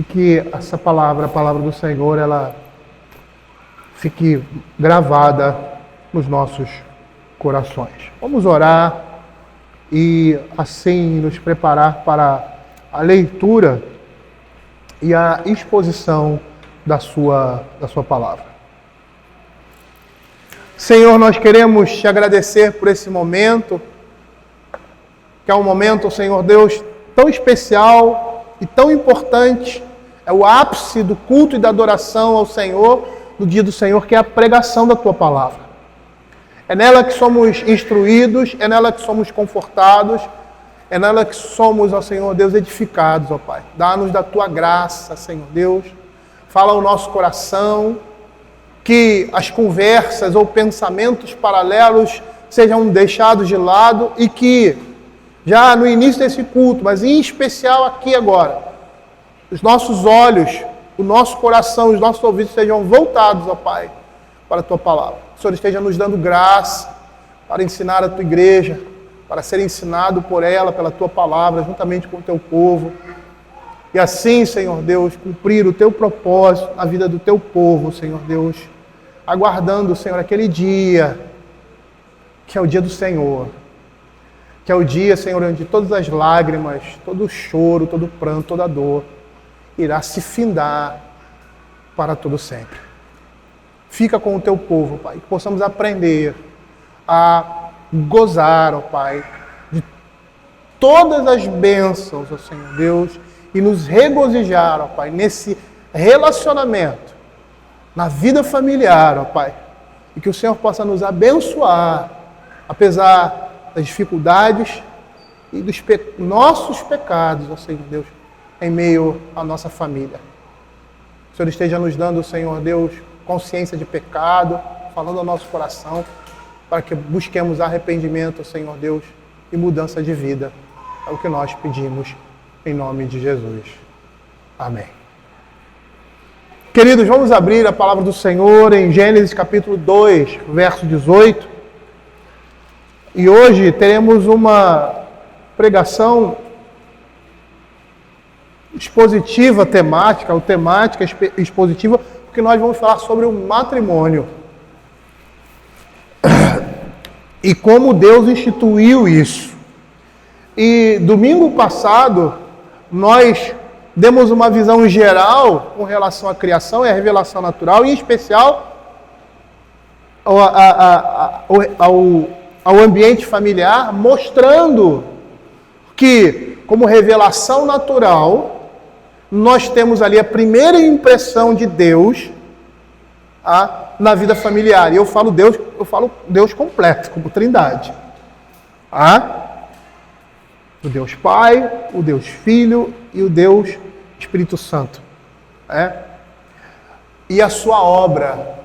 E que essa palavra, a palavra do Senhor, ela fique gravada nos nossos corações. Vamos orar e assim nos preparar para a leitura e a exposição da sua palavra. Senhor, nós queremos te agradecer por esse momento, que é um momento, Senhor Deus, tão especial e tão importante. É o ápice do culto e da adoração ao Senhor, no dia do Senhor, que é a pregação da Tua palavra. É nela que somos instruídos, é nela que somos confortados, é nela que somos, ó Senhor Deus, edificados, ó Pai. Dá-nos da Tua graça, Senhor Deus. Fala ao nosso coração, que as conversas ou pensamentos paralelos sejam deixados de lado e que, já no início desse culto, mas em especial aqui agora, os nossos olhos, o nosso coração, os nossos ouvidos sejam voltados, ó Pai, para a Tua palavra. O Senhor esteja nos dando graça para ensinar a Tua igreja, para ser ensinado por ela, pela Tua palavra, juntamente com o Teu povo. E assim, Senhor Deus, cumprir o Teu propósito na vida do Teu povo, Senhor Deus, aguardando, Senhor, aquele dia, que é o dia do Senhor, que é o dia, Senhor, onde todas as lágrimas, todo o choro, todo o pranto, toda a dor, irá se findar para todo sempre. Fica com o Teu povo, Pai, que possamos aprender a gozar, ó Pai, de todas as bênçãos, ó Senhor Deus, e nos regozijar, ó Pai, nesse relacionamento, na vida familiar, ó Pai, e que o Senhor possa nos abençoar, apesar das dificuldades e dos nossos pecados, ó Senhor Deus, em meio à nossa família. O Senhor esteja nos dando, Senhor Deus, consciência de pecado, falando ao nosso coração, para que busquemos arrependimento, Senhor Deus, e mudança de vida. É o que nós pedimos, em nome de Jesus. Amém. Queridos, vamos abrir a palavra do Senhor em Gênesis capítulo 2, verso 18. E hoje teremos uma pregação expositiva, temática expositiva, porque nós vamos falar sobre o matrimônio. E como Deus instituiu isso. E domingo passado, nós demos uma visão geral com relação à criação e à revelação natural, e em especial ao ambiente familiar, mostrando que, como revelação natural, nós temos ali a primeira impressão de Deus na vida familiar. E eu falo Deus completo, como Trindade. O Deus Pai, o Deus Filho e o Deus Espírito Santo. E a sua obra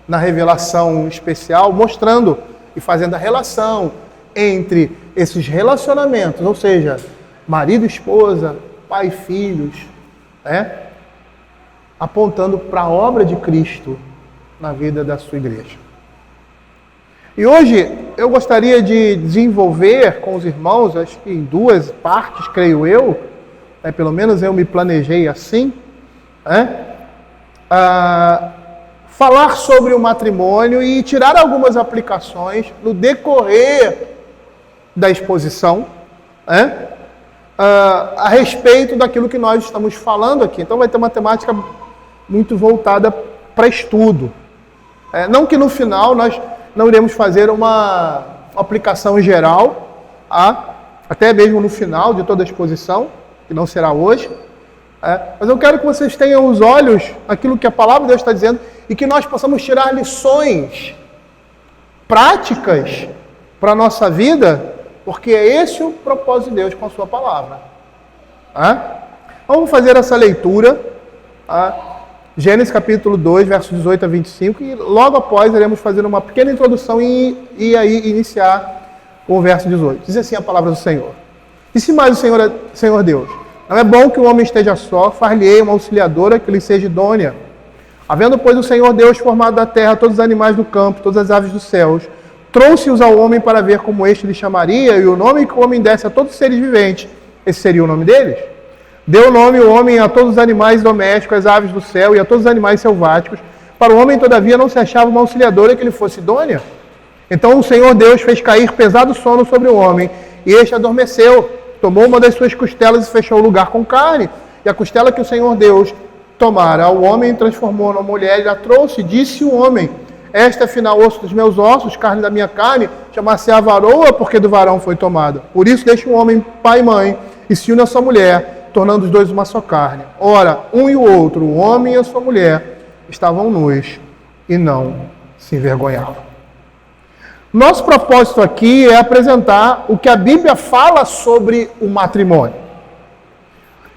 na revelação especial, mostrando e fazendo a relação entre esses relacionamentos, ou seja, marido e esposa, pai e filhos, apontando para a obra de Cristo na vida da sua igreja. E hoje eu gostaria de desenvolver com os irmãos, acho que em duas partes, creio eu, pelo menos eu me planejei assim, falar sobre o matrimônio e tirar algumas aplicações no decorrer da exposição, a respeito daquilo que nós estamos falando aqui. Então vai ter uma temática muito voltada para estudo. Não que no final nós não iremos fazer uma aplicação geral, até mesmo no final de toda a exposição, que não será hoje. Mas eu quero que vocês tenham os olhos naquilo que a palavra de Deus está dizendo e que nós possamos tirar lições práticas para a nossa vida, porque é esse o propósito de Deus com a sua palavra. Vamos fazer essa leitura, Gênesis capítulo 2, versos 18 a 25, e logo após iremos fazer uma pequena introdução e aí iniciar com o verso 18. Diz assim a palavra do Senhor. Disse mais o Senhor Deus: não é bom que o homem esteja só, far-lhe-ei uma auxiliadora que lhe seja idônea. Havendo, pois, o Senhor Deus formado da terra todos os animais do campo, todas as aves dos céus, trouxe-os ao homem para ver como este lhe chamaria, e o nome que o homem desse a todos os seres viventes, esse seria o nome deles. Deu nome o homem a todos os animais domésticos, às aves do céu e a todos os animais selváticos. Para o homem, todavia, não se achava uma auxiliadora que lhe fosse idônea. Então o Senhor Deus fez cair pesado sono sobre o homem, e este adormeceu. Tomou uma das suas costelas e fechou o lugar com carne. E a costela que o Senhor Deus tomara ao homem transformou numa mulher e a trouxe. Disse o homem: esta é afinal osso dos meus ossos, carne da minha carne, chamar-se-á varoa, porque do varão foi tomada. Por isso deixa o homem pai e mãe, e se une a sua mulher, tornando os dois uma só carne. Ora, um e o outro, o homem e a sua mulher, estavam nus e não se envergonhavam. Nosso propósito aqui é apresentar o que a Bíblia fala sobre o matrimônio.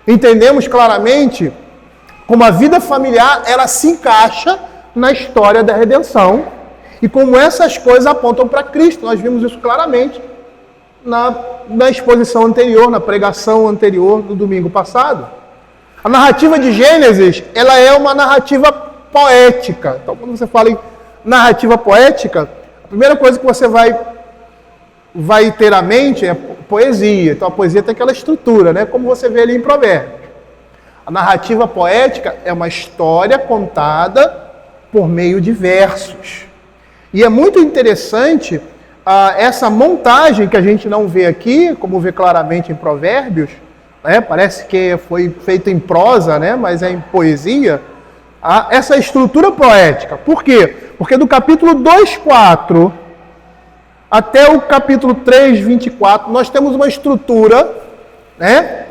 Entendemos claramente como a vida familiar ela se encaixa na história da redenção e como essas coisas apontam para Cristo. Nós vimos isso claramente na exposição anterior, na pregação anterior do domingo passado. A narrativa de Gênesis, ela é uma narrativa poética. Então, quando você fala em narrativa poética, a primeira coisa que você vai ter à mente é poesia. Então, a poesia tem aquela estrutura, né? Como você vê ali em Provérbios. A narrativa poética é uma história contada por meio de versos. E é muito interessante essa montagem que a gente não vê aqui, como vê claramente em Provérbios, né? Parece que foi feita em prosa, né? Mas é em poesia. Essa estrutura poética. Por quê? Porque do capítulo 2:4 até o capítulo 3:24, nós temos uma estrutura, né?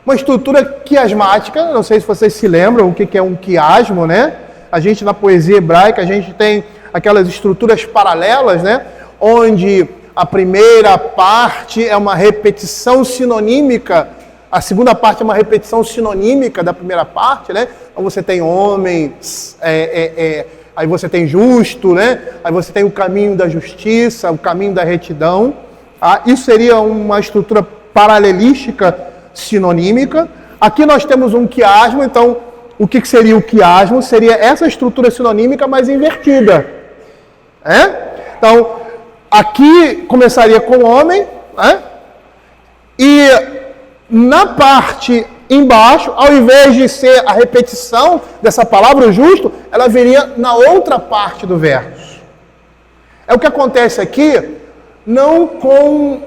Uma estrutura quiasmática. Não sei se vocês se lembram o que é um quiasmo, né? A gente, na poesia hebraica, a gente tem aquelas estruturas paralelas, né? Onde a primeira parte é uma repetição sinonímica, a segunda parte é uma repetição sinonímica da primeira parte, né? Então você tem homens, aí você tem justo, né? Aí você tem o caminho da justiça, o caminho da retidão. Isso seria uma estrutura paralelística sinonímica. Aqui nós temos um quiasmo, então o que seria o quiasmo? Seria essa estrutura sinonímica, mas invertida. Então, aqui começaria com o homem, né? E na parte embaixo, ao invés de ser a repetição dessa palavra, o justo, ela viria na outra parte do verso. É o que acontece aqui, não com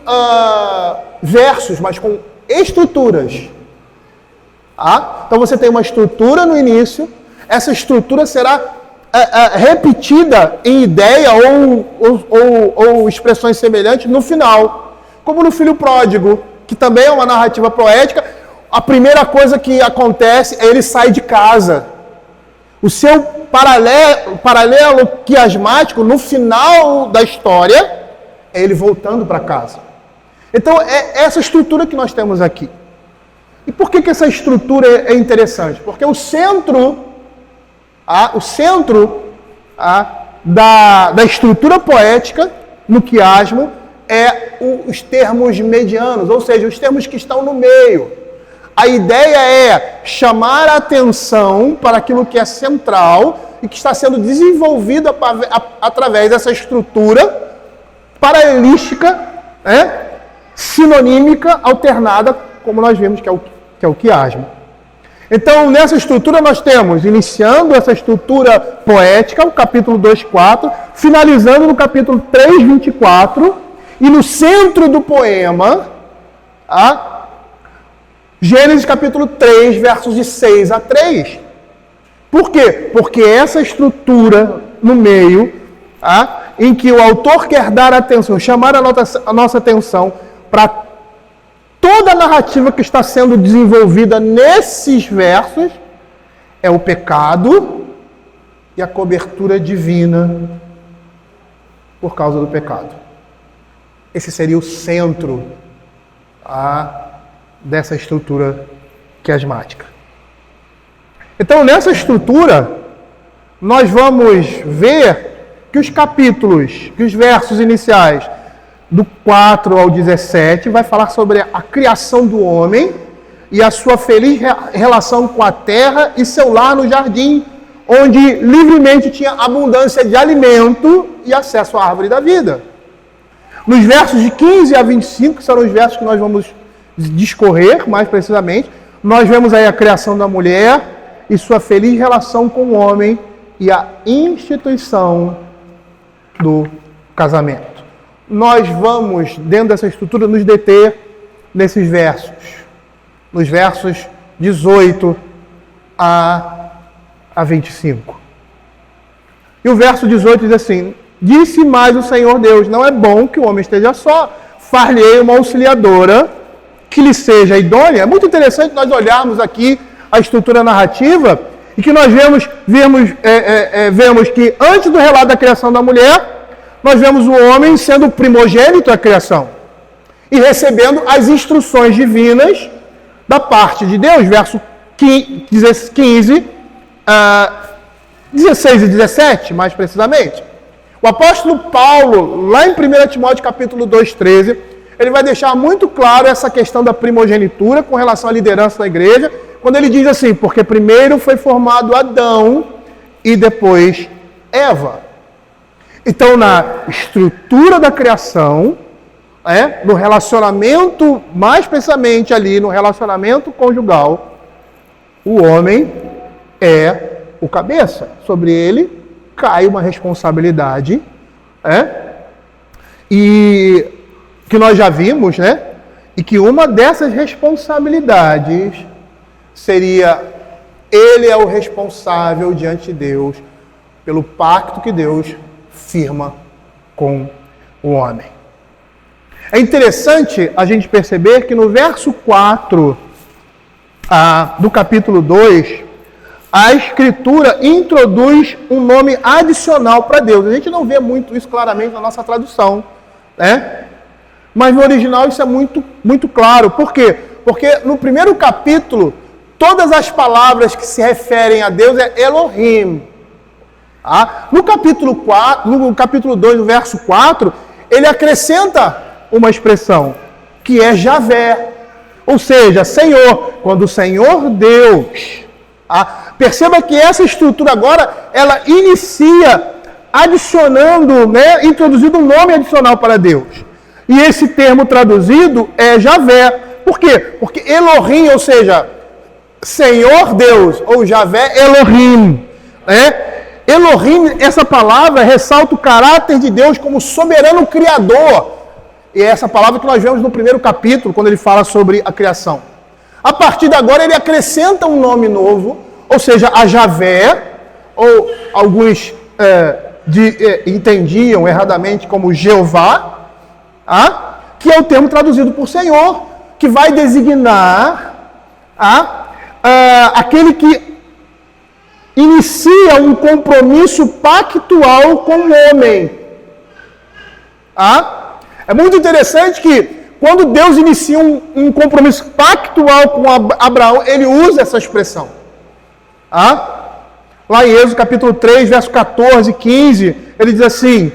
versos, mas com estruturas. Então você tem uma estrutura no início, essa estrutura será repetida em ideia ou expressões semelhantes no final, como no Filho Pródigo, que também é uma narrativa poética. A primeira coisa que acontece é ele sai de casa. O seu paralelo quiasmático, no final da história, é ele voltando para casa. Então, é essa estrutura que nós temos aqui. E por que essa estrutura é interessante? Porque o centro da estrutura poética, no quiasmo, é os termos medianos, ou seja, os termos que estão no meio. A ideia é chamar a atenção para aquilo que é central e que está sendo desenvolvido através dessa estrutura paralelística, né? Sinonímica, alternada, como nós vimos que é o quiasmo. Então, nessa estrutura nós temos, iniciando essa estrutura poética, o capítulo 2:4, finalizando no capítulo 3:24, e no centro do poema, Gênesis capítulo 3, versos de 6-3. Por quê? Porque essa estrutura no meio, em que o autor quer dar atenção, chamar a nossa atenção para toda a narrativa que está sendo desenvolvida nesses versos, é o pecado e a cobertura divina por causa do pecado. Esse seria o centro dessa estrutura quiasmática. Então, nessa estrutura, nós vamos ver que os versos iniciais, do 4 ao 17, vai falar sobre a criação do homem e a sua feliz relação com a terra e seu lar no jardim, onde livremente tinha abundância de alimento e acesso à árvore da vida. Nos versos de 15 a 25, que serão os versos que nós vamos discorrer mais precisamente, nós vemos aí a criação da mulher e sua feliz relação com o homem e a instituição do casamento. Nós vamos, dentro dessa estrutura, nos deter nesses versos. Nos versos 18 a 25. E o verso 18 diz assim: disse mais o Senhor Deus, não é bom que o homem esteja só, far-lhe-ei uma auxiliadora que lhe seja idônea. É muito interessante nós olharmos aqui a estrutura narrativa e que nós vemos que antes do relato da criação da mulher, nós vemos o homem sendo primogênito da criação e recebendo as instruções divinas da parte de Deus. Verso 15, 16 e 17, mais precisamente. O apóstolo Paulo, lá em 1 Timóteo capítulo 2,13, ele vai deixar muito claro essa questão da primogenitura com relação à liderança da igreja, quando ele diz assim: porque primeiro foi formado Adão e depois Eva. Então, na estrutura da criação, no relacionamento, mais precisamente ali no relacionamento conjugal, o homem é o cabeça. Sobre ele cai uma responsabilidade, e que nós já vimos, e que uma dessas responsabilidades seria: ele é o responsável diante de Deus pelo pacto que Deus firma com o homem. É interessante a gente perceber que no verso 4 do capítulo 2, a Escritura introduz um nome adicional para Deus. A gente não vê muito isso claramente na nossa tradução, mas no original isso é muito, muito claro. Por quê? Porque no primeiro capítulo, todas as palavras que se referem a Deus é Elohim. No capítulo 2, no verso 4, ele acrescenta uma expressão, que é Javé, ou seja, Senhor. Quando o Senhor Deus... Perceba que essa estrutura agora, ela inicia adicionando, introduzindo um nome adicional para Deus. E esse termo traduzido é Javé. Por quê? Porque Elohim, ou seja, Senhor Deus, ou Javé Elohim. Elohim, essa palavra ressalta o caráter de Deus como soberano criador. E é essa palavra que nós vemos no primeiro capítulo, quando ele fala sobre a criação. A partir de agora, ele acrescenta um nome novo, ou seja, a Javé, ou alguns entendiam erradamente como Jeová, que é o termo traduzido por Senhor, que vai designar aquele que inicia um compromisso pactual com o homem. É muito interessante que quando Deus inicia um compromisso pactual com Abraão, ele usa essa expressão. Lá em Êxodo capítulo 3, verso 14 e 15, ele diz assim: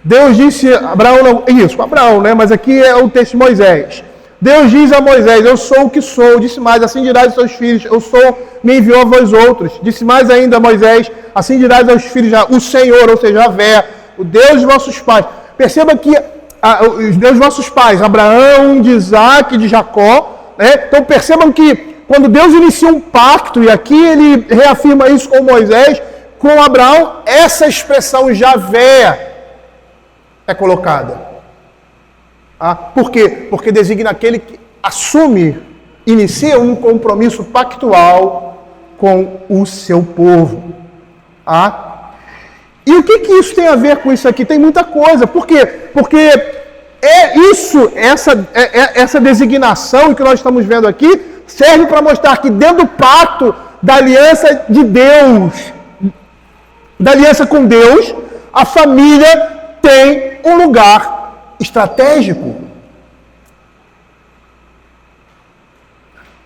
Deus disse a Abraão, Abraão, mas aqui é o texto de Moisés. Deus diz a Moisés: eu sou o que sou. Disse mais: assim dirás aos seus filhos: eu sou, me enviou a vós outros. Disse mais ainda a Moisés: assim dirás aos filhos: o Senhor, ou seja, Javé, o Deus de vossos pais. Perceba que os Deus de vossos pais, Abraão, de Isaac, de Jacó, Então percebam que quando Deus inicia um pacto, e aqui ele reafirma isso com Moisés, com Abraão, essa expressão Javé é colocada. Por quê? Porque designa aquele que assume, inicia um compromisso pactual com o seu povo. E o que isso tem a ver com isso aqui? Tem muita coisa. Por quê? Porque essa designação que nós estamos vendo aqui serve para mostrar que dentro do pacto da aliança de Deus, da aliança com Deus, a família tem um lugar estratégico.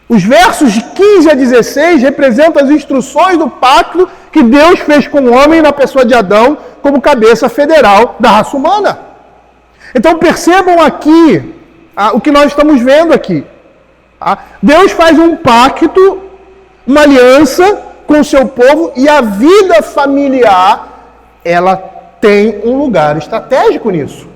Os versos de 15 a 16 representam as instruções do pacto que Deus fez com o homem na pessoa de Adão como cabeça federal da raça humana. Então percebam aqui o que nós estamos vendo aqui. Deus faz um pacto, uma aliança com o seu povo, e a vida familiar, ela tem um lugar estratégico nisso.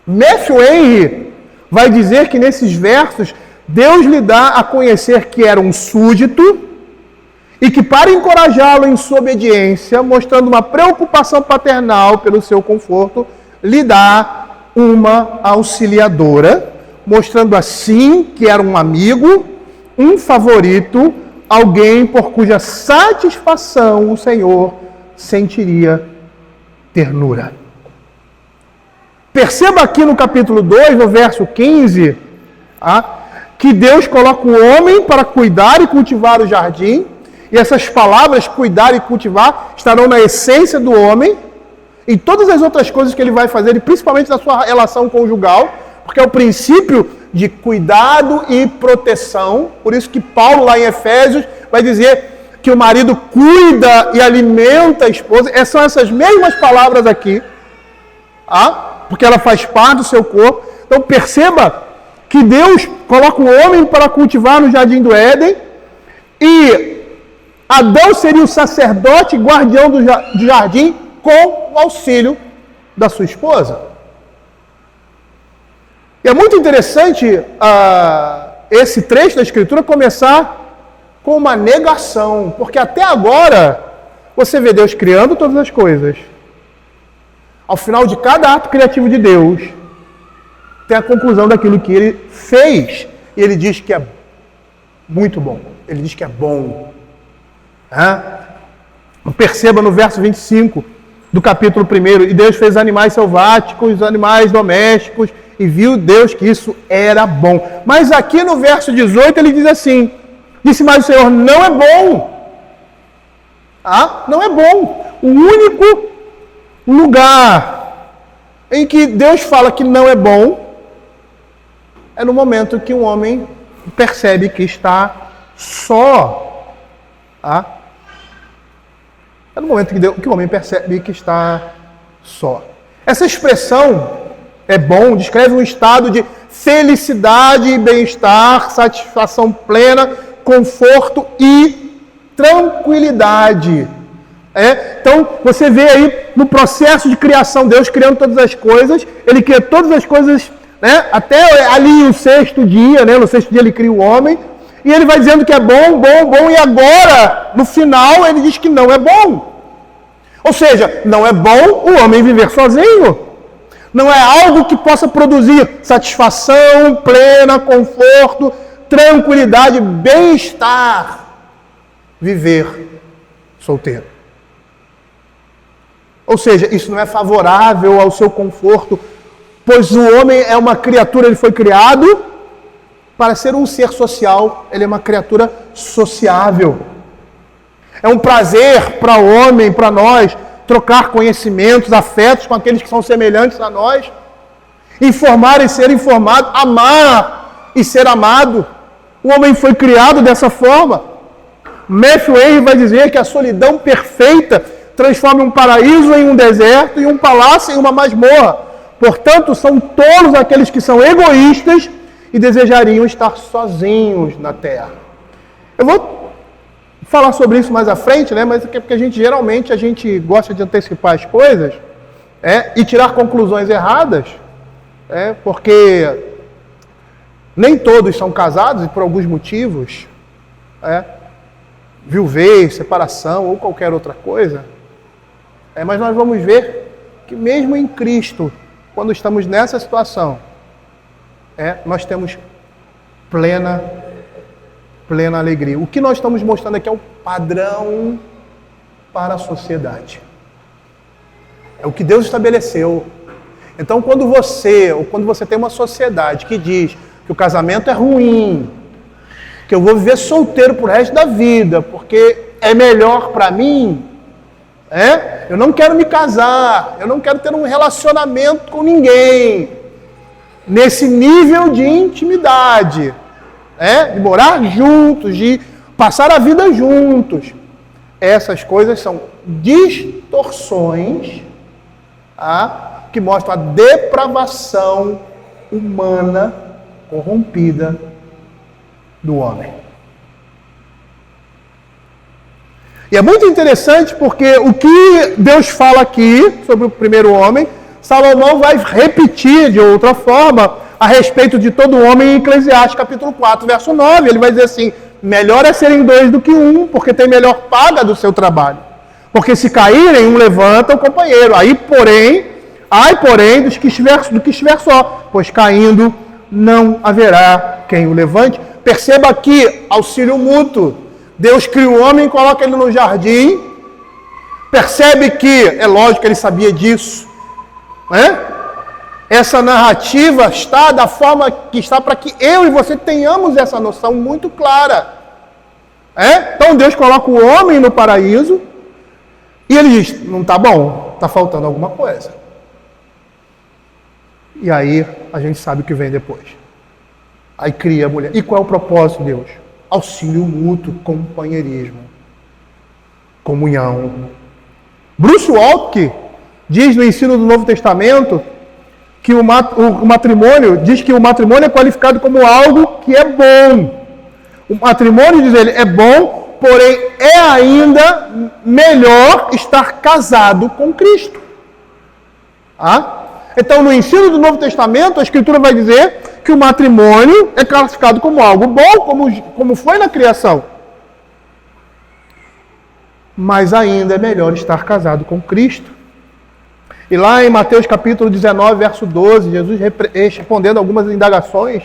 Matthew Henry vai dizer que nesses versos Deus lhe dá a conhecer que era um súdito e que, para encorajá-lo em sua obediência, mostrando uma preocupação paternal pelo seu conforto, lhe dá uma auxiliadora, mostrando assim que era um amigo, um favorito, alguém por cuja satisfação o Senhor sentiria ternura. Perceba aqui no capítulo 2, no verso 15, que Deus coloca o homem para cuidar e cultivar o jardim, e essas palavras, cuidar e cultivar, estarão na essência do homem, em todas as outras coisas que ele vai fazer, e principalmente na sua relação conjugal, porque é o princípio de cuidado e proteção. Por isso que Paulo, lá em Efésios, vai dizer que o marido cuida e alimenta a esposa. São essas mesmas palavras aqui, porque ela faz parte do seu corpo. Então perceba que Deus coloca o homem para cultivar no jardim do Éden, e Adão seria o sacerdote guardião do jardim com o auxílio da sua esposa. E é muito interessante esse trecho da Escritura começar com uma negação, porque até agora você vê Deus criando todas as coisas. Ao final de cada ato criativo de Deus, tem a conclusão daquilo que ele fez. E ele diz que é muito bom. Ele diz que é bom. Perceba no verso 25 do capítulo 1. E Deus fez animais selváticos, animais domésticos, e viu Deus que isso era bom. Mas aqui no verso 18 ele diz assim: disse mais o Senhor, não é bom. Não é bom. O único lugar em que Deus fala que não é bom é no momento que o homem percebe que está só. É no momento que o homem percebe que está só. Essa expressão é bom, descreve um estado de felicidade e bem-estar, satisfação plena, conforto e tranquilidade. Então, você vê aí no processo de criação, Deus criando todas as coisas, ele cria todas as coisas, até ali o sexto dia, no sexto dia ele cria o homem, e ele vai dizendo que é bom, bom, bom, e agora, no final, ele diz que não é bom. Ou seja, não é bom o homem viver sozinho. Não é algo que possa produzir satisfação plena, conforto, tranquilidade, bem-estar, viver solteiro. Ou seja, isso não é favorável ao seu conforto, pois o homem é uma criatura, ele foi criado para ser um ser social, ele é uma criatura sociável. É um prazer para o homem, para nós, trocar conhecimentos, afetos com aqueles que são semelhantes a nós, informar e ser informado, amar e ser amado. O homem foi criado dessa forma. Matthew Henry vai dizer que a solidão perfeita transforma um paraíso em um deserto e um palácio em uma masmorra. Portanto, são tolos aqueles que são egoístas e desejariam estar sozinhos na terra. Eu vou falar sobre isso mais à frente, mas é porque geralmente a gente gosta de antecipar as coisas e tirar conclusões erradas, porque nem todos são casados e por alguns motivos, viuvez, separação ou qualquer outra coisa, mas nós vamos ver que mesmo em Cristo, quando estamos nessa situação, nós temos plena alegria. O que nós estamos mostrando aqui é o padrão para a sociedade. É o que Deus estabeleceu. Então, quando você tem uma sociedade que diz que o casamento é ruim, que eu vou viver solteiro pro resto da vida, porque é melhor para mim, eu não quero me casar, eu não quero ter um relacionamento com ninguém, nesse nível de intimidade, de morar juntos, de passar a vida juntos. Essas coisas são distorções que mostram a depravação humana corrompida do homem. E é muito interessante porque o que Deus fala aqui sobre o primeiro homem, Salomão vai repetir de outra forma a respeito de todo homem em Eclesiastes capítulo 4, verso 9. Ele vai dizer assim: melhor é serem dois do que um, porque tem melhor paga do seu trabalho. Porque se caírem, um levanta o companheiro. Ai, porém, do que estiver só, pois caindo não haverá quem o levante. Perceba aqui, auxílio mútuo. Deus cria o homem e coloca ele no jardim. Percebe que, é lógico que ele sabia disso, né? Essa narrativa está da forma que está para que eu e você tenhamos essa noção muito clara. Então Deus coloca o homem no paraíso e ele diz: não está bom, está faltando alguma coisa. E aí a gente sabe o que vem depois. Aí cria a mulher. E qual é o propósito de Deus? Auxílio mútuo, companheirismo, comunhão. Bruce Waltke diz no ensino do Novo Testamento que o matrimônio, diz que o matrimônio é qualificado como algo que é bom. O matrimônio, diz ele, é bom, porém é ainda melhor estar casado com Cristo. Então, no ensino do Novo Testamento, a Escritura vai dizer que o matrimônio é classificado como algo bom, como foi na criação. Mas ainda é melhor estar casado com Cristo. E lá em Mateus capítulo 19, verso 12, Jesus respondendo algumas indagações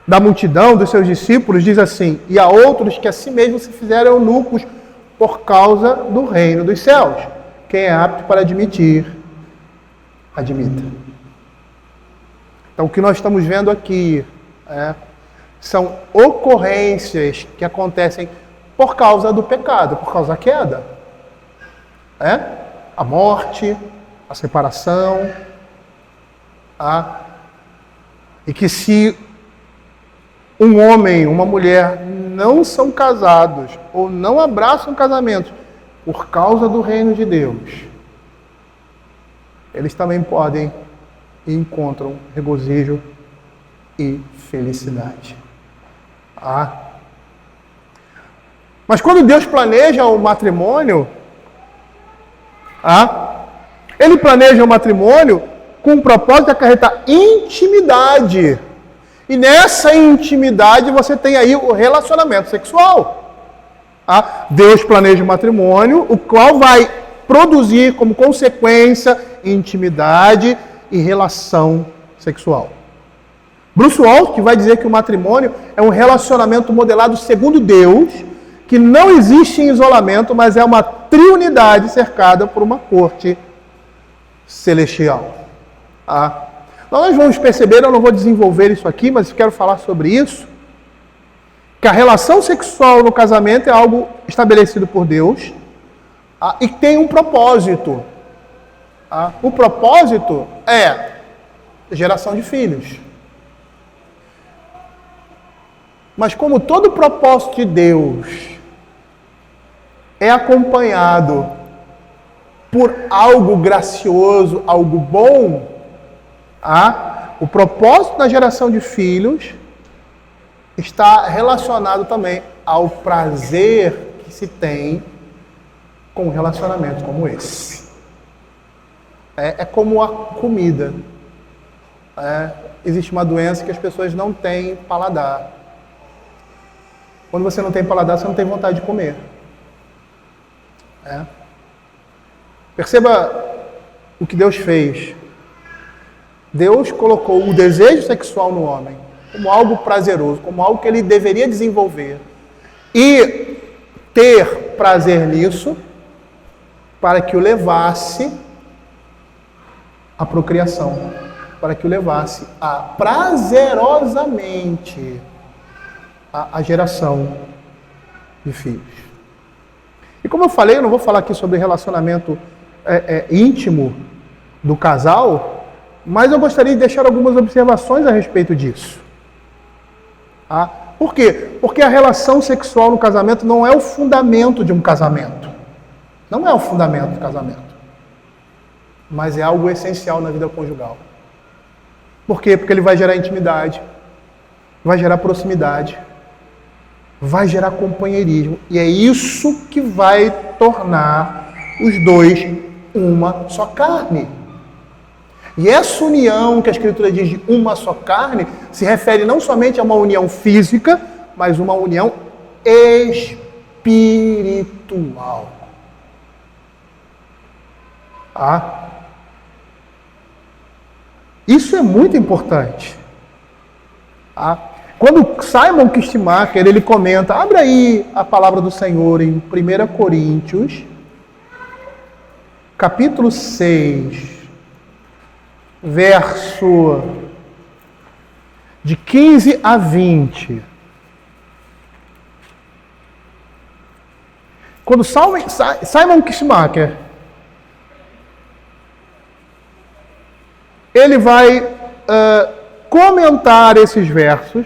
da multidão, dos seus discípulos, diz assim: e há outros que a si mesmos se fizeram eunucos por causa do reino dos céus. Quem é apto para admitir, admita. Então, o que nós estamos vendo aqui são ocorrências que acontecem por causa do pecado, por causa da queda. A morte, a separação. E que se um homem e uma mulher não são casados ou não abraçam casamentos por causa do reino de Deus, eles também podem e encontram regozijo e felicidade. Mas quando Deus planeja o matrimônio, ele planeja o matrimônio com o propósito de acarretar intimidade. E nessa intimidade você tem aí o relacionamento sexual. Deus planeja o matrimônio, o qual vai produzir como consequência intimidade e relação sexual. Bruce Waltke vai dizer que o matrimônio é um relacionamento modelado segundo Deus, que não existe em isolamento, mas é uma triunidade cercada por uma corte celestial. Nós vamos perceber, eu não vou desenvolver isso aqui, mas quero falar sobre isso, que a relação sexual no casamento é algo estabelecido por Deus e tem um propósito. O propósito é geração de filhos. Mas como todo propósito de Deus é acompanhado por algo gracioso, algo bom, o propósito da geração de filhos está relacionado também ao prazer que se tem com um relacionamento como esse. É como a comida. Existe uma doença que as pessoas não têm paladar. Quando você não tem paladar, você não tem vontade de comer. Perceba o que Deus fez. Deus colocou o desejo sexual no homem como algo prazeroso, como algo que ele deveria desenvolver e ter prazer nisso para que o levasse à procriação, para que o levasse a prazerosamente a geração de filhos. E como eu falei, eu não vou falar aqui sobre relacionamento íntimo do casal, mas eu gostaria de deixar algumas observações a respeito disso. Por quê? Porque a relação sexual no casamento não é o fundamento de um casamento. Não é o fundamento do casamento. Mas é algo essencial na vida conjugal. Por quê? Porque ele vai gerar intimidade, vai gerar proximidade, vai gerar companheirismo. E é isso que vai tornar os dois uma só carne. E essa união que a Escritura diz de uma só carne, se refere não somente a uma união física, mas uma união espiritual. Isso é muito importante. Quando Simon Kistemaker, ele comenta, abre aí a palavra do Senhor em 1 Coríntios, capítulo 6, verso de 15 a 20. Quando Simon Kistemaker, ele vai comentar esses versos,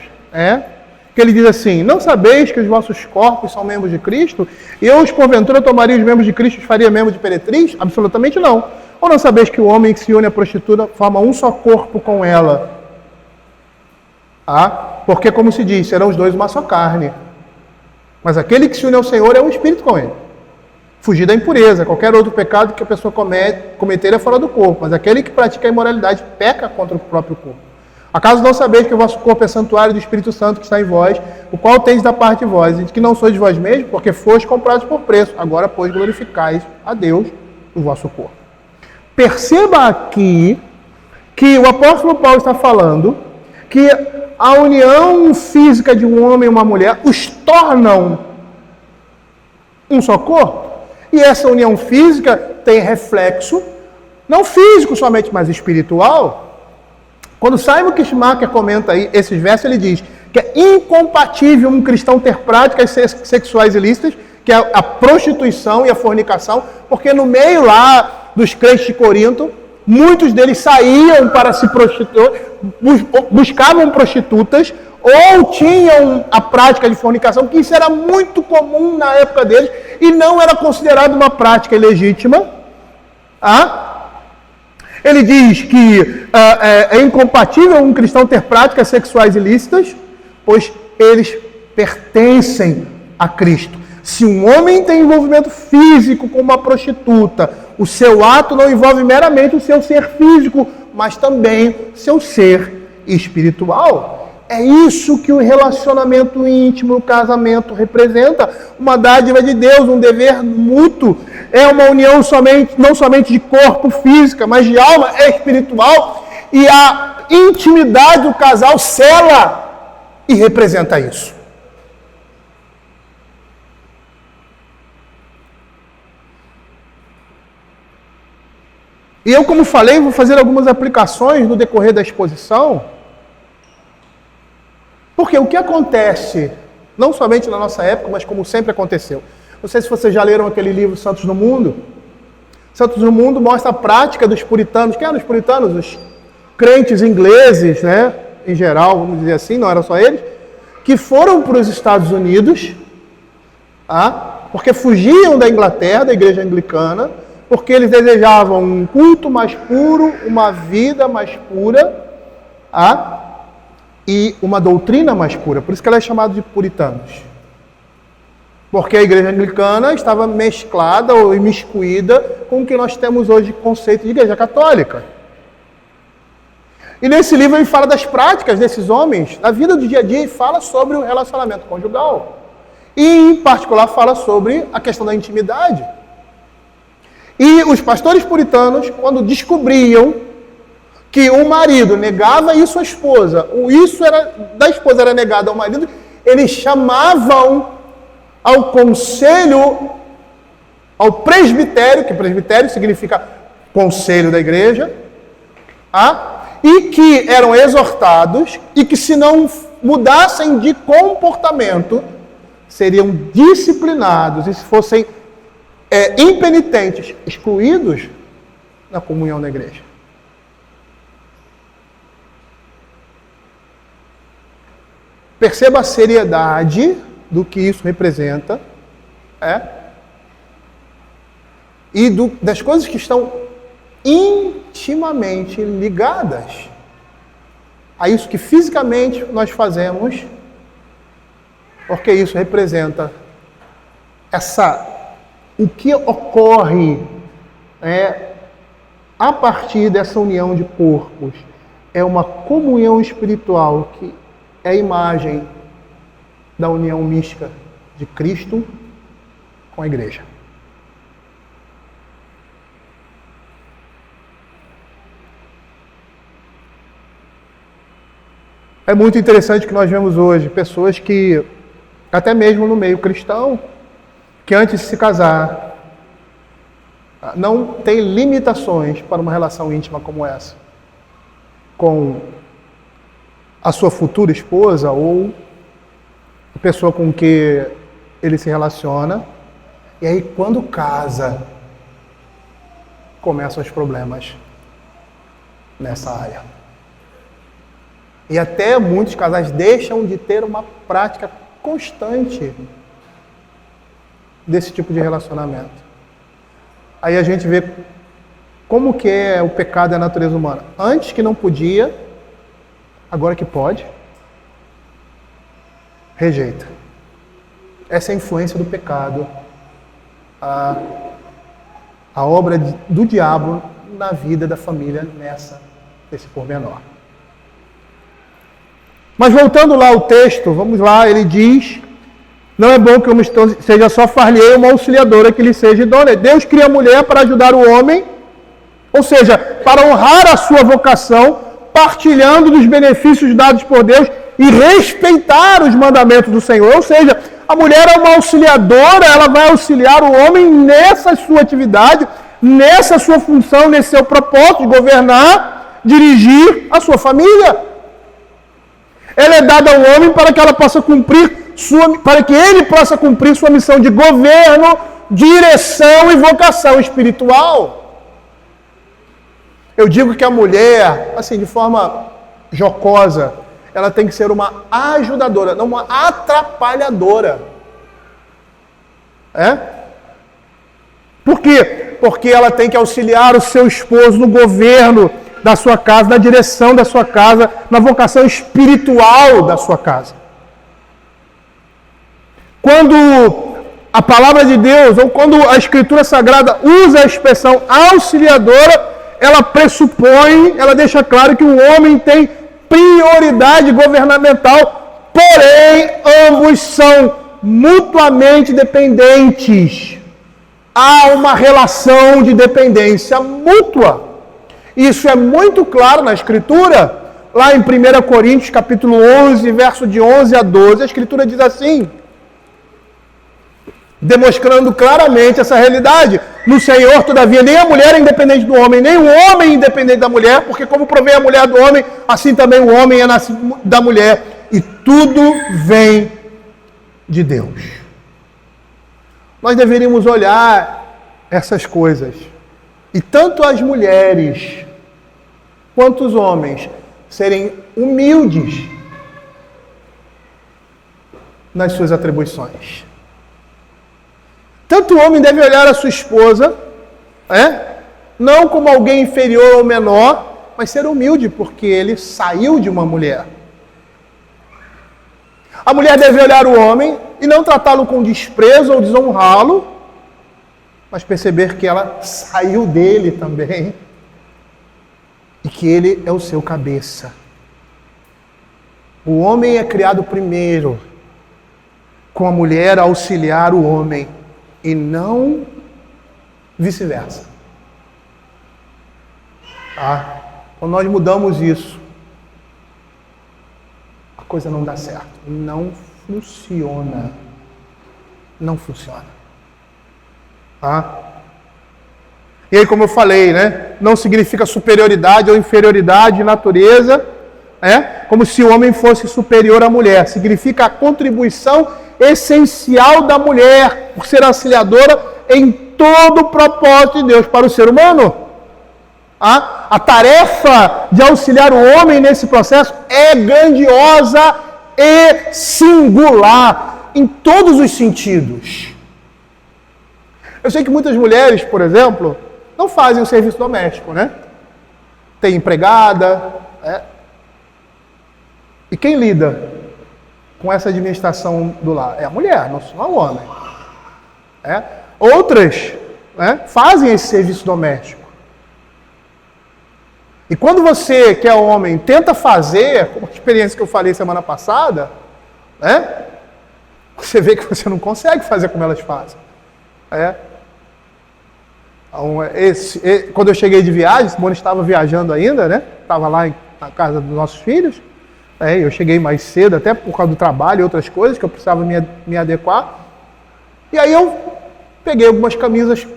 que ele diz assim: não sabeis que os vossos corpos são membros de Cristo? E eu, porventura, tomaria os membros de Cristo e os faria membros de meretriz? Absolutamente não. Ou não sabeis que o homem que se une à prostituta forma um só corpo com ela? Porque, como se diz, serão os dois uma só carne. Mas aquele que se une ao Senhor é um espírito com ele. Fugir da impureza, qualquer outro pecado que a pessoa cometer é fora do corpo, mas aquele que pratica a imoralidade peca contra o próprio corpo. Acaso não sabeis que o vosso corpo é santuário do Espírito Santo que está em vós, o qual tendes da parte de vós, e que não sois de vós mesmos, porque foste comprados por preço. Agora, pois, glorificais a Deus no vosso corpo. Perceba aqui que o apóstolo Paulo está falando que a união física de um homem e uma mulher os tornam um só corpo. E essa união física tem reflexo, não físico somente, mas espiritual. Quando Simon Kistemaker comenta aí esses versos, ele diz que é incompatível um cristão ter práticas sexuais ilícitas, que é a prostituição e a fornicação, porque no meio lá dos crentes de Corinto, muitos deles saíam para se prostituir, buscavam prostitutas, ou tinham a prática de fornicação, que isso era muito comum na época deles, e não era considerado uma prática ilegítima. Ele diz que é incompatível um cristão ter práticas sexuais ilícitas, pois eles pertencem a Cristo. Se um homem tem envolvimento físico com uma prostituta, o seu ato não envolve meramente o seu ser físico, mas também seu ser espiritual. É isso que o relacionamento íntimo, o casamento representa. Uma dádiva de Deus, um dever mútuo. É uma união não somente de corpo física, mas de alma, espiritual. E a intimidade do casal cela e representa isso. E eu, como falei, vou fazer algumas aplicações no decorrer da exposição. Porque o que acontece, não somente na nossa época, mas como sempre aconteceu. Não sei se vocês já leram aquele livro Santos no Mundo. Santos no Mundo mostra a prática dos puritanos. Quem eram os puritanos? Os crentes ingleses, em geral, vamos dizer assim, não eram só eles, que foram para os Estados Unidos, porque fugiam da Inglaterra, da igreja anglicana, porque eles desejavam um culto mais puro, uma vida mais pura, e uma doutrina mais pura. Por isso que ela é chamada de puritanos. Porque a igreja anglicana estava mesclada ou imiscuída com o que nós temos hoje de conceito de igreja católica. E nesse livro ele fala das práticas desses homens, da vida do dia a dia, e fala sobre o relacionamento conjugal. E, em particular, fala sobre a questão da intimidade. E os pastores puritanos, quando descobriam que o marido negava isso à esposa, da esposa era negado ao marido, eles chamavam ao conselho, ao presbitério, que presbitério significa conselho da igreja, e que eram exortados, e que se não mudassem de comportamento, seriam disciplinados, e se fossem impenitentes, excluídos da comunhão da igreja. Perceba a seriedade do que isso representa, e das coisas que estão intimamente ligadas a isso que fisicamente nós fazemos, porque isso representa o que ocorre a partir dessa união de corpos, é uma comunhão espiritual que é a imagem da união mística de Cristo com a igreja. É muito interessante que nós vemos hoje pessoas que, até mesmo no meio cristão, que antes de se casar, não tem limitações para uma relação íntima como essa, com a sua futura esposa ou a pessoa com que ele se relaciona. E aí, quando casa, começam os problemas nessa área. E até muitos casais deixam de ter uma prática constante desse tipo de relacionamento. Aí a gente vê como que é o pecado e a natureza humana. Antes que não podia, agora que pode, rejeita. Essa é a influência do pecado, a obra do diabo na vida da família nesse pormenor. Mas voltando lá ao texto, vamos lá, ele diz: não é bom que o homem seja só far-lhe uma auxiliadora que lhe seja idônea. Deus cria a mulher para ajudar o homem, ou seja, para honrar a sua vocação, partilhando dos benefícios dados por Deus e respeitar os mandamentos do Senhor. Ou seja, a mulher é uma auxiliadora, ela vai auxiliar o homem nessa sua atividade, nessa sua função, nesse seu propósito de governar, dirigir a sua família. Ela é dada ao homem para que ela possa para que ele possa cumprir sua missão de governo, direção e vocação espiritual. Eu digo que a mulher, assim, de forma jocosa, ela tem que ser uma ajudadora, não uma atrapalhadora. Por quê? Porque ela tem que auxiliar o seu esposo no governo da sua casa, na direção da sua casa, na vocação espiritual da sua casa. Quando a palavra de Deus, ou quando a Escritura Sagrada usa a expressão auxiliadora, ela pressupõe, ela deixa claro que o homem tem prioridade governamental, porém, ambos são mutuamente dependentes. Há uma relação de dependência mútua. Isso é muito claro na Escritura, lá em 1 Coríntios, capítulo 11, verso de 11 a 12, a Escritura diz assim, demonstrando claramente essa realidade. No Senhor, todavia, nem a mulher é independente do homem, nem o homem é independente da mulher, porque como provém a mulher do homem, assim também o homem é nascido da mulher. E tudo vem de Deus. Nós deveríamos olhar essas coisas. E tanto as mulheres quanto os homens serem humildes nas suas atribuições. Tanto o homem deve olhar a sua esposa, não como alguém inferior ou menor, mas ser humilde, porque ele saiu de uma mulher. A mulher deve olhar o homem e não tratá-lo com desprezo ou desonrá-lo, mas perceber que ela saiu dele também e que ele é o seu cabeça. O homem é criado primeiro, com a mulher a auxiliar o homem, e não vice-versa. Quando nós mudamos isso, a coisa não dá certo. Não funciona. Não funciona. E aí, como eu falei, não significa superioridade ou inferioridade de natureza, como se o homem fosse superior à mulher. Significa a contribuição essencial da mulher, por ser auxiliadora em todo o propósito de Deus para o ser humano. A tarefa de auxiliar o homem nesse processo é grandiosa e singular em todos os sentidos. Eu sei que muitas mulheres, por exemplo, não fazem o serviço doméstico, Tem empregada, E quem lida com essa administração do lar? É a mulher, não é o homem. Outras fazem esse serviço doméstico. E quando você, que é homem, tenta fazer, como a experiência que eu falei semana passada, né? Você vê que você não consegue fazer como elas fazem. Então, quando eu cheguei de viagem, Simone estava viajando ainda, né? Estava lá na casa dos nossos filhos. Eu cheguei mais cedo, até por causa do trabalho e outras coisas, que eu precisava me adequar. E aí eu peguei algumas camisas,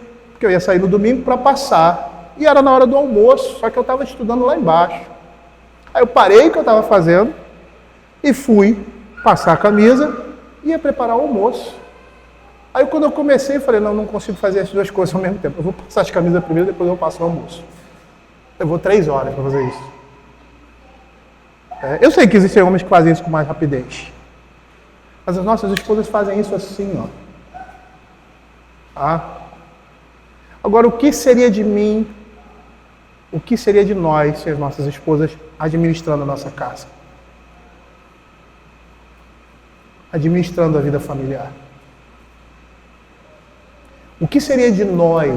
que eu ia sair no domingo, para passar. E era na hora do almoço, só que eu estava estudando lá embaixo. Aí eu parei o que eu estava fazendo e fui passar a camisa e ia preparar o almoço. Aí quando eu comecei, eu falei, não consigo fazer as duas coisas ao mesmo tempo. Eu vou passar as camisas primeiro, depois eu passo o almoço. Eu vou 3 horas para fazer isso. Eu sei que existem homens que fazem isso com mais rapidez. Mas as nossas esposas fazem isso assim, ó. Agora, o que seria de mim, o que seria de nós, se as nossas esposas administrando a nossa casa? Administrando a vida familiar. O que seria de nós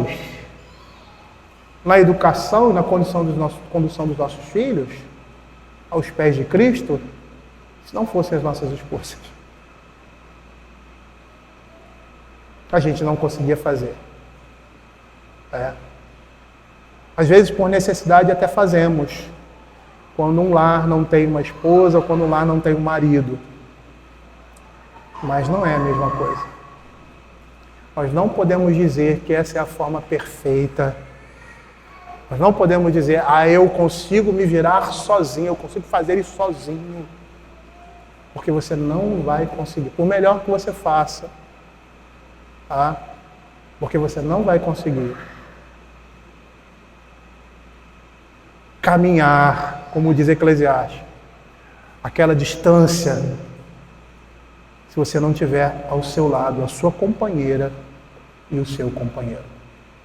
na educação e na condução dos nossos filhos aos pés de Cristo, se não fossem as nossas esposas? A gente não conseguia fazer. Às vezes, por necessidade, até fazemos. Quando um lar não tem uma esposa, ou quando um lar não tem um marido. Mas não é a mesma coisa. Nós não podemos dizer que essa é a forma perfeita. Nós não podemos dizer, eu consigo me virar sozinho, eu consigo fazer isso sozinho. Porque você não vai conseguir. Por melhor que você faça. Porque você não vai conseguir caminhar, como diz Eclesiastes, aquela distância, se você não tiver ao seu lado a sua companheira e o seu companheiro.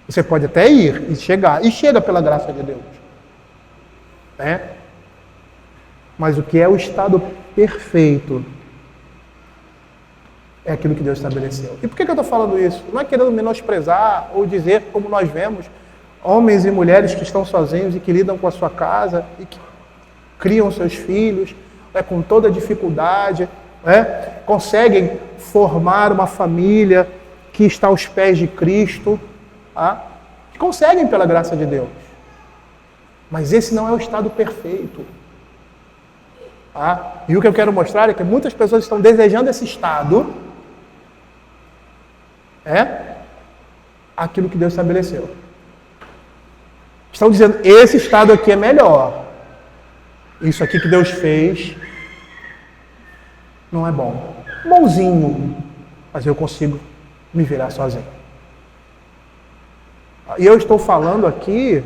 Você pode até ir e chegar, e chega pela graça de Deus. Mas o que é o estado perfeito é aquilo que Deus estabeleceu. E por que eu estou falando isso? Não é querendo menosprezar ou dizer, como nós vemos, homens e mulheres que estão sozinhos e que lidam com a sua casa e que criam seus filhos com toda dificuldade, conseguem formar uma família que está aos pés de Cristo, que conseguem pela graça de Deus. Mas esse não é o estado perfeito. E o que eu quero mostrar é que muitas pessoas estão desejando esse estado, aquilo que Deus estabeleceu. Estão dizendo, esse estado aqui é melhor. Isso aqui que Deus fez não é bom. Bonzinho, mas eu consigo me virar sozinho. E eu estou falando aqui,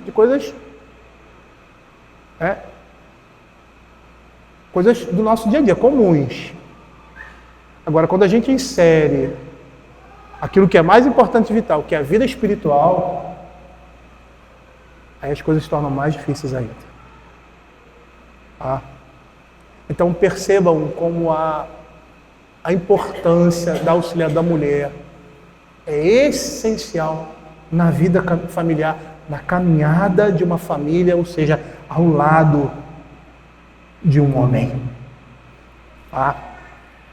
de coisas, coisas do nosso dia a dia, comuns. Agora, quando a gente insere aquilo que é mais importante e vital, que é a vida espiritual, aí as coisas se tornam mais difíceis ainda. Então percebam como a importância da auxiliar da mulher é essencial na vida familiar, na caminhada de uma família, ou seja, ao lado de um homem.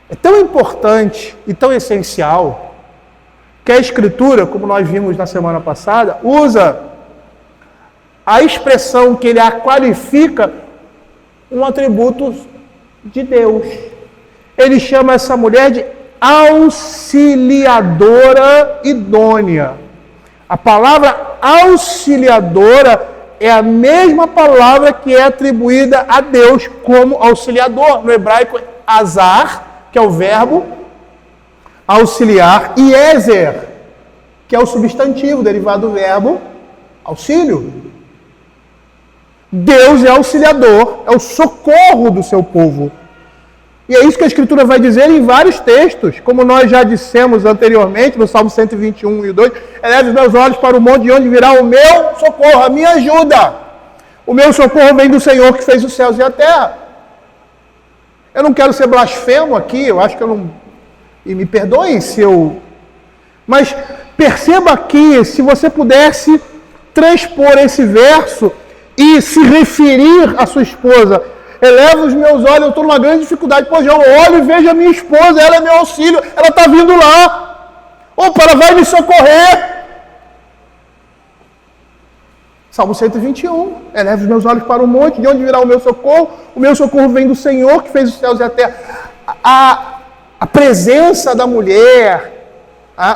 É tão importante e tão essencial que a Escritura, como nós vimos na semana passada, usa a expressão que ele a qualifica um atributo de Deus. Ele chama essa mulher de auxiliadora idônea. A palavra auxiliadora é a mesma palavra que é atribuída a Deus como auxiliador. No hebraico, azar, que é o verbo auxiliar, e ezer, que é o substantivo derivado do verbo auxílio. Deus é auxiliador, é o socorro do seu povo. E é isso que a Escritura vai dizer em vários textos, como nós já dissemos anteriormente, no Salmo 121 e 2, eleve os meus olhos para o monte de onde virá o meu socorro, a minha ajuda. O meu socorro vem do Senhor que fez os céus e a terra. Eu não quero ser blasfemo aqui, eu acho que eu não... E me perdoem se eu... Mas perceba aqui, se você pudesse transpor esse verso e se referir à sua esposa. Eleva os meus olhos, eu estou numa grande dificuldade. Pois eu olho e vejo a minha esposa, ela é meu auxílio, ela está vindo lá. Opa, ela vai me socorrer. Salmo 121. Eleva os meus olhos para o monte, de onde virá o meu socorro? O meu socorro vem do Senhor, que fez os céus e a terra. A presença da mulher,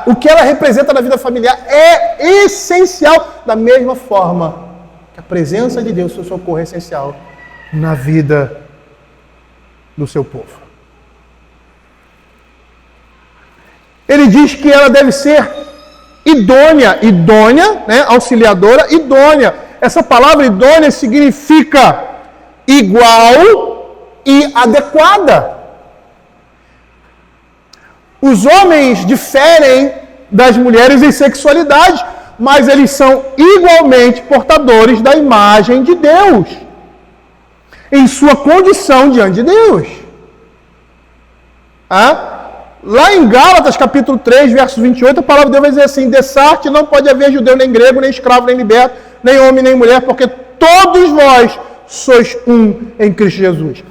o que ela representa na vida familiar é essencial, da mesma forma que a presença de Deus, seu socorro, é essencial na vida do seu povo. Ele diz que ela deve ser idônea, né, auxiliadora, idônea. Essa palavra idônea significa igual e adequada. Os homens diferem das mulheres em sexualidade, mas eles são igualmente portadores da imagem de Deus, em sua condição diante de Deus. Lá em Gálatas, capítulo 3, verso 28, a palavra de Deus vai dizer assim: dessarte não pode haver judeu, nem grego, nem escravo, nem liberto, nem homem, nem mulher, porque todos vós sois um em Cristo Jesus.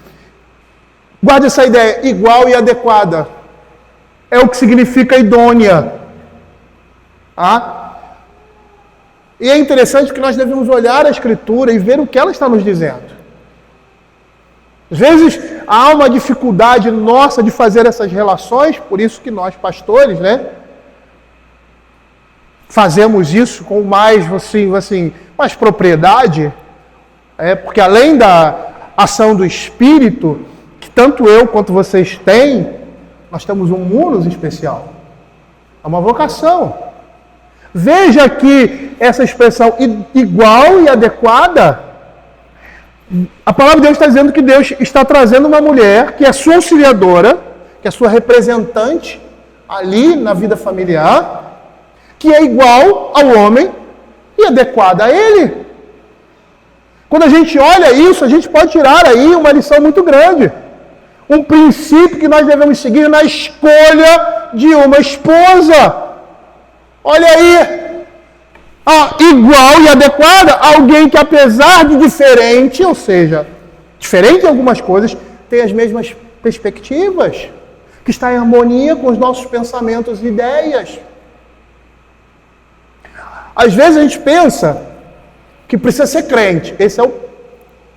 Guarde essa ideia, igual e adequada. É o que significa idônea. E é interessante que nós devemos olhar a Escritura e ver o que ela está nos dizendo. Às vezes há uma dificuldade nossa de fazer essas relações, por isso que nós, pastores, né, fazemos isso com mais propriedade, porque além da ação do Espírito, que tanto eu quanto vocês têm, nós temos um munus especial. É uma vocação. Veja aqui essa expressão igual e adequada. A palavra de Deus está dizendo que Deus está trazendo uma mulher que é sua auxiliadora, que é sua representante ali na vida familiar, que é igual ao homem e adequada a ele. Quando a gente olha isso, a gente pode tirar aí uma lição muito grande. Um princípio que nós devemos seguir na escolha de uma esposa. Olha aí. Igual e adequada, alguém que apesar de diferente, ou seja, diferente em algumas coisas, tem as mesmas perspectivas, que está em harmonia com os nossos pensamentos e ideias. Às vezes a gente pensa que precisa ser crente, esse é o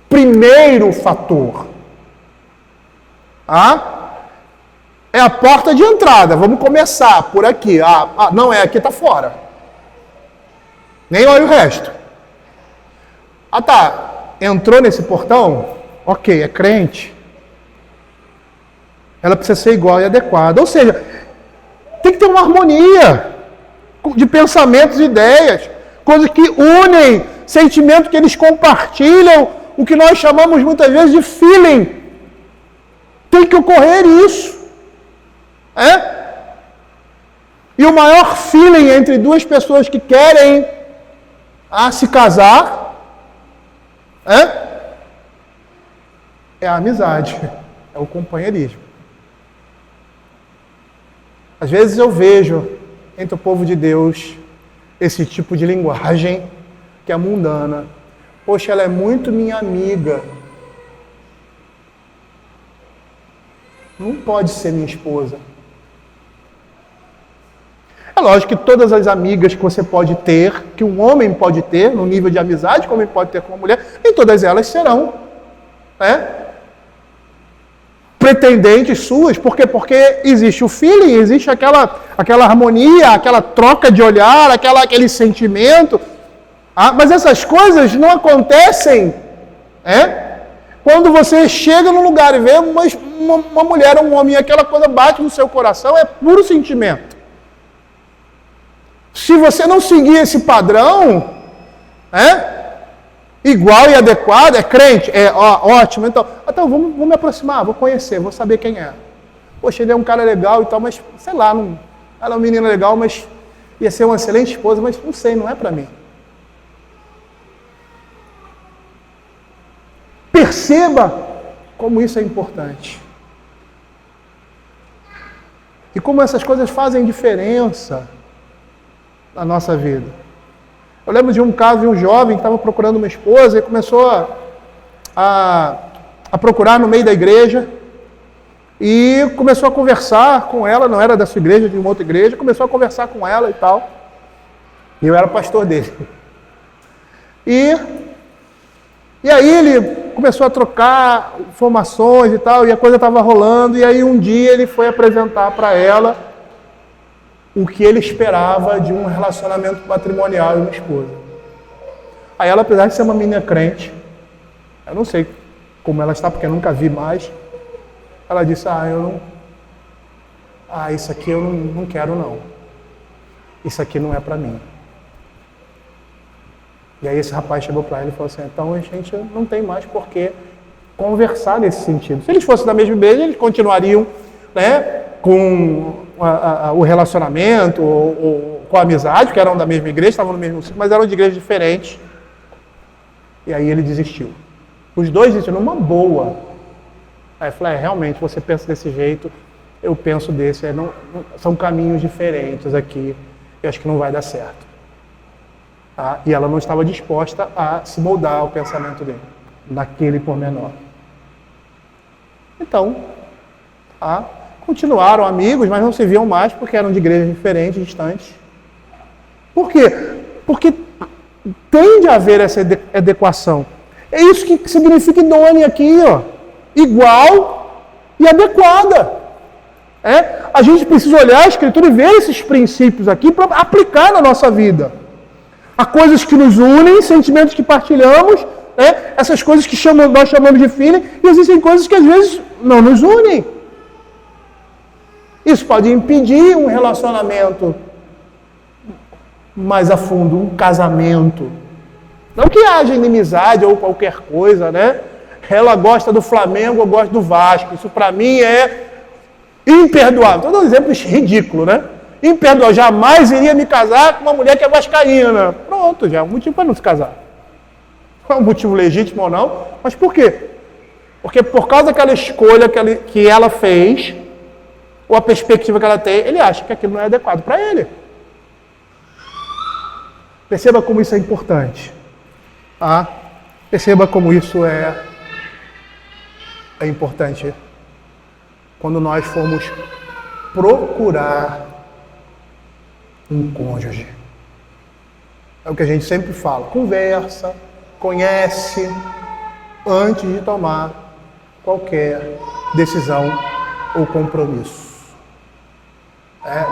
primeiro fator. É a porta de entrada, vamos começar por aqui. Não é, aqui está fora. Nem olha o resto. Entrou nesse portão? Ok, é crente. Ela precisa ser igual e adequada. Ou seja, tem que ter uma harmonia de pensamentos e ideias. Coisas que unem, sentimentos que eles compartilham, o que nós chamamos muitas vezes de feeling. Tem que ocorrer isso. E o maior feeling entre duas pessoas que querem se casar é a amizade, é o companheirismo. Às vezes eu vejo entre o povo de Deus esse tipo de linguagem que é mundana. Poxa, ela é muito minha amiga. Não pode ser minha esposa. É lógico que todas as amigas que você pode ter, que um homem pode ter, no nível de amizade, que um homem pode ter com uma mulher, nem todas elas serão pretendentes suas. Por quê? Porque existe o feeling, existe aquela harmonia, aquela troca de olhar, aquele sentimento. Mas essas coisas não acontecem quando você chega num lugar e vê uma mulher, um homem, e aquela coisa bate no seu coração, é puro sentimento. Se você não seguir esse padrão, igual e adequado, é crente, ótimo, então vou me aproximar, vou conhecer, vou saber quem é. Poxa, ele é um cara legal e tal, mas sei lá, ela é uma menina legal, mas ia ser uma excelente esposa, mas não sei, não é para mim. Perceba como isso é importante. E como essas coisas fazem diferença na nossa vida. Eu lembro de um caso de um jovem que estava procurando uma esposa e começou a procurar no meio da igreja e começou a conversar com ela, não era da sua igreja, de uma outra igreja, começou a conversar com ela e tal. E eu era pastor dele. E aí ele começou a trocar informações e tal, e a coisa estava rolando, e aí um dia ele foi apresentar para ela o que ele esperava de um relacionamento matrimonial e uma esposa. Aí ela, apesar de ser uma menina crente, eu não sei como ela está, porque eu nunca vi mais, ela disse, isso aqui eu não quero não. Isso aqui não é para mim. E aí esse rapaz chegou para ele e falou assim, então a gente não tem mais por que conversar nesse sentido. Se eles fossem da mesma igreja, eles continuariam, né, com o relacionamento, ou com a amizade, porque eram da mesma igreja, estavam no mesmo ciclo, mas eram de igrejas diferentes. E aí ele desistiu. Os dois desistiram numa boa. Aí eu falei, realmente, você pensa desse jeito, eu penso desse, são caminhos diferentes aqui, eu acho que não vai dar certo. Tá? E ela não estava disposta a se moldar ao pensamento dele, naquele pormenor. Então, continuaram amigos, mas não se viam mais porque eram de igrejas diferentes, distantes. Por quê? Porque tende a haver essa adequação. É isso que significa idônea aqui, ó. Igual e adequada. A gente precisa olhar a Escritura e ver esses princípios aqui para aplicar na nossa vida. Há coisas que nos unem, sentimentos que partilhamos, essas coisas que nós chamamos de feeling, e existem coisas que às vezes não nos unem. Isso pode impedir um relacionamento mais a fundo, um casamento. Não que haja inimizade ou qualquer coisa, né? Ela gosta do Flamengo, eu gosto do Vasco. Isso para mim é imperdoável. Estou dando um exemplo ridículo, né? Imperdoável. Jamais iria me casar com uma mulher que é vascaína. Pronto, já é um motivo para não se casar. Não é um motivo legítimo ou não, mas por quê? Porque por causa daquela escolha que ela fez, ou a perspectiva que ela tem, ele acha que aquilo não é adequado para ele. Perceba como isso é importante. Perceba como isso é importante quando nós formos procurar um cônjuge. É o que a gente sempre fala. Conversa, conhece, antes de tomar qualquer decisão ou compromisso.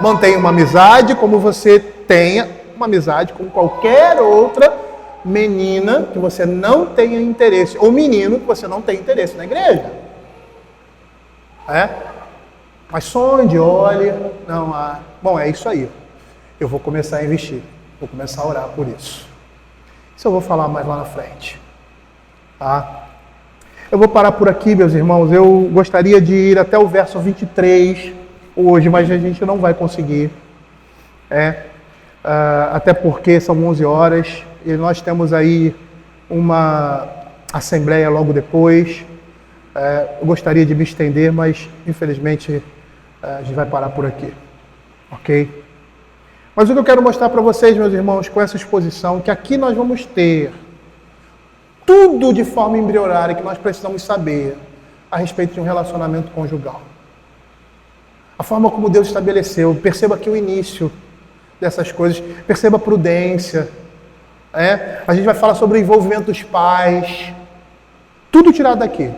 Mantenha uma amizade como você tenha uma amizade com qualquer outra menina que você não tenha interesse, ou menino que você não tem interesse na igreja. Mas sonde, olhe, bom, é isso aí. Eu vou começar a investir, vou começar a orar por isso. Isso eu vou falar mais lá na frente. Eu vou parar por aqui, meus irmãos. Eu gostaria de ir até o verso 23 hoje, mas a gente não vai conseguir. Até porque são 11 horas e nós temos aí uma assembleia logo depois. Eu gostaria de me estender, mas infelizmente a gente vai parar por aqui. Ok? Mas o que eu quero mostrar para vocês, meus irmãos, com essa exposição, que aqui nós vamos ter tudo de forma embrionária que nós precisamos saber a respeito de um relacionamento conjugal. A forma como Deus estabeleceu. Perceba aqui o início dessas coisas. Perceba a prudência. A gente vai falar sobre o envolvimento dos pais. Tudo tirado daqui.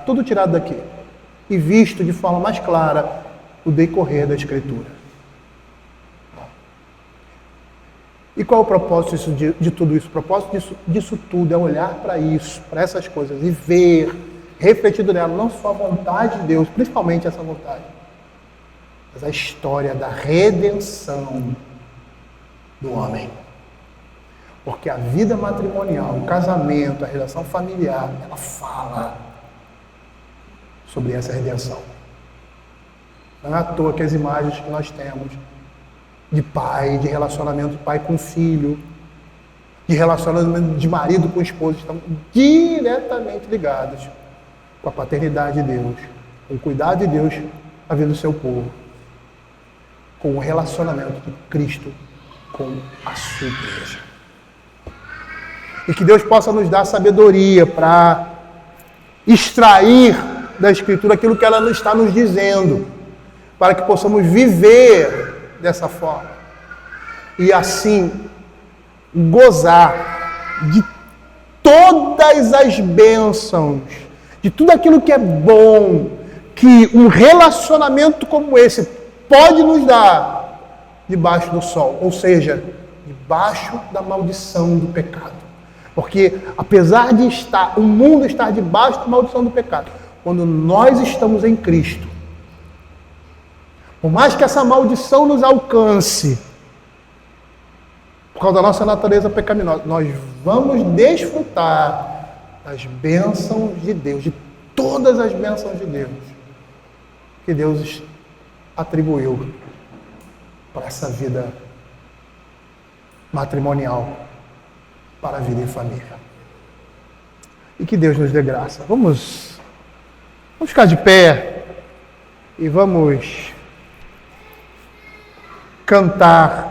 Tudo tirado daqui. E visto de forma mais clara o decorrer da Escritura. E qual é o propósito de tudo isso? O propósito disso tudo é olhar para isso, para essas coisas, e ver, refletido nela, não só a vontade de Deus, principalmente essa vontade, mas a história da redenção do homem. Porque a vida matrimonial, o casamento, a relação familiar, ela fala sobre essa redenção. Não é à toa que as imagens que nós temos de pai, de relacionamento de pai com filho, de relacionamento de marido com esposa, estão diretamente ligados com a paternidade de Deus, com o cuidado de Deus na vida do seu povo, com o relacionamento de Cristo com a sua igreja. E que Deus possa nos dar sabedoria para extrair da Escritura aquilo que ela está nos dizendo, para que possamos viver dessa forma e assim gozar de todas as bênçãos, de tudo aquilo que é bom, que um relacionamento como esse pode nos dar debaixo do sol, ou seja, debaixo da maldição do pecado. Porque apesar de o mundo estar debaixo da maldição do pecado, quando nós estamos em Cristo, por mais que essa maldição nos alcance, por causa da nossa natureza pecaminosa, nós vamos desfrutar das bênçãos de Deus, de todas as bênçãos de Deus, que Deus atribuiu para essa vida matrimonial, para a vida em família. E que Deus nos dê graça. Vamos ficar de pé e vamos cantar